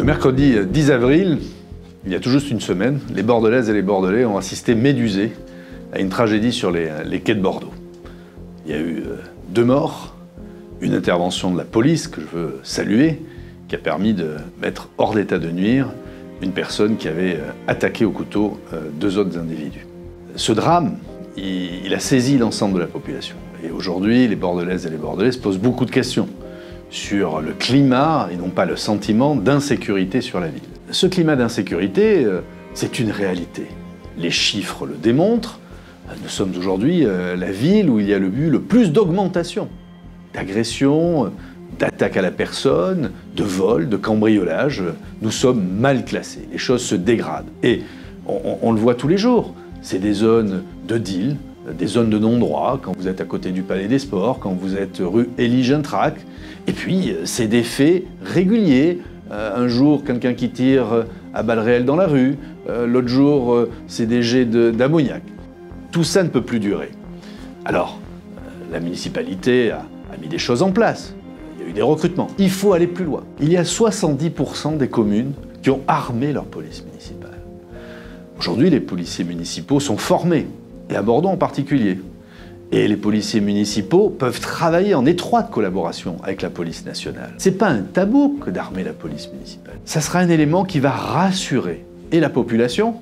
Le mercredi 10 avril, il y a tout juste une semaine, les Bordelaises et les Bordelais ont assisté médusés à une tragédie sur les quais de Bordeaux. Il y a eu 2 morts, une intervention de la police que je veux saluer, qui a permis de mettre hors d'état de nuire une personne qui avait attaqué au couteau 2 autres individus. Ce drame, il a saisi l'ensemble de la population. Et aujourd'hui, les Bordelaises et les Bordelais se posent beaucoup de questions sur le climat et non pas le sentiment d'insécurité sur la ville. Ce climat d'insécurité, c'est une réalité. Les chiffres le démontrent. Nous sommes aujourd'hui la ville où il y a eu le plus d'augmentation d'agressions, d'attaques à la personne, de vols, de cambriolages. Nous sommes mal classés. Les choses se dégradent. Et on le voit tous les jours. C'est des zones de deal, des zones de non-droit, quand vous êtes à côté du Palais des Sports, quand vous êtes rue Élie Gintrac. Et puis, c'est des faits réguliers. Un jour, quelqu'un qui tire à balles réelles dans la rue. L'autre jour, c'est des jets d'ammoniac. Tout ça ne peut plus durer. Alors, la municipalité a mis des choses en place. Il y a eu des recrutements. Il faut aller plus loin. Il y a 70% des communes qui ont armé leur police municipale. Aujourd'hui, les policiers municipaux sont formés, et à Bordeaux en particulier. Et les policiers municipaux peuvent travailler en étroite collaboration avec la police nationale. C'est pas un tabou que d'armer la police municipale. Ça sera un élément qui va rassurer et la population,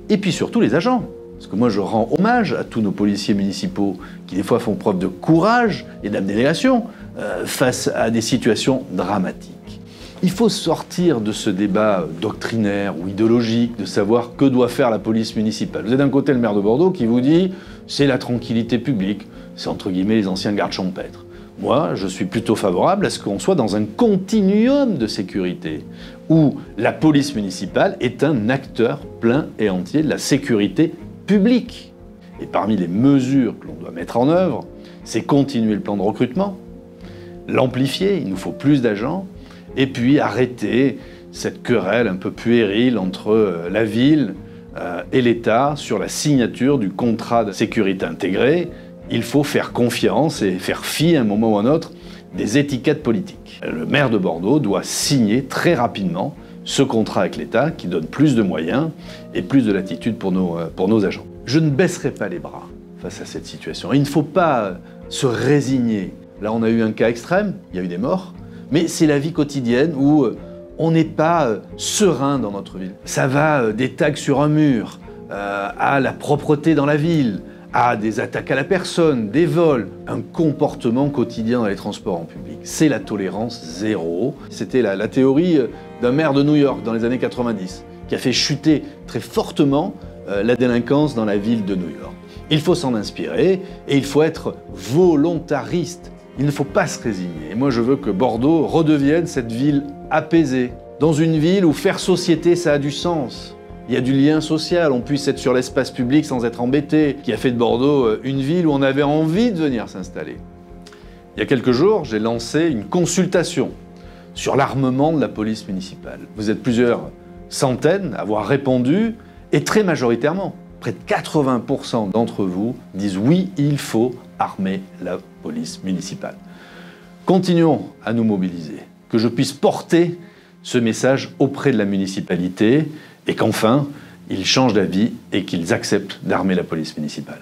et puis surtout les agents. Parce que moi, je rends hommage à tous nos policiers municipaux qui, des fois, font preuve de courage et d'abnégation face à des situations dramatiques. Il faut sortir de ce débat doctrinaire ou idéologique de savoir que doit faire la police municipale. Vous avez d'un côté le maire de Bordeaux qui vous dit « c'est la tranquillité publique », c'est entre guillemets les anciens gardes champêtres. Moi, je suis plutôt favorable à ce qu'on soit dans un continuum de sécurité, où la police municipale est un acteur plein et entier de la sécurité publique. Et parmi les mesures que l'on doit mettre en œuvre, c'est continuer le plan de recrutement, l'amplifier, il nous faut plus d'agents, et puis arrêter cette querelle un peu puérile entre la ville et l'État sur la signature du contrat de sécurité intégrée. Il faut faire confiance et faire fi à un moment ou à un autre des étiquettes politiques. Le maire de Bordeaux doit signer très rapidement ce contrat avec l'État qui donne plus de moyens et plus de latitude pour nos agents. Je ne baisserai pas les bras face à cette situation. Il ne faut pas se résigner. Là, on a eu un cas extrême, il y a eu des morts, mais c'est la vie quotidienne où on n'est pas serein dans notre ville. Ça va des tags sur un mur, à la propreté dans la ville, à des attaques à la personne, des vols, un comportement quotidien dans les transports en public. C'est la tolérance zéro. C'était la théorie d'un maire de New York dans les années 90, qui a fait chuter très fortement la délinquance dans la ville de New York. Il faut s'en inspirer et il faut être volontariste. Il ne faut pas se résigner. Et moi, je veux que Bordeaux redevienne cette ville apaisée, dans une ville où faire société, ça a du sens. Il y a du lien social, on puisse être sur l'espace public sans être embêté, qui a fait de Bordeaux une ville où on avait envie de venir s'installer. Il y a quelques jours, j'ai lancé une consultation sur l'armement de la police municipale. Vous êtes plusieurs centaines à avoir répondu, et très majoritairement, près de 80% d'entre vous disent oui, il faut armer la police municipale. Continuons à nous mobiliser, que je puisse porter ce message auprès de la municipalité et qu'enfin, ils changent d'avis et qu'ils acceptent d'armer la police municipale.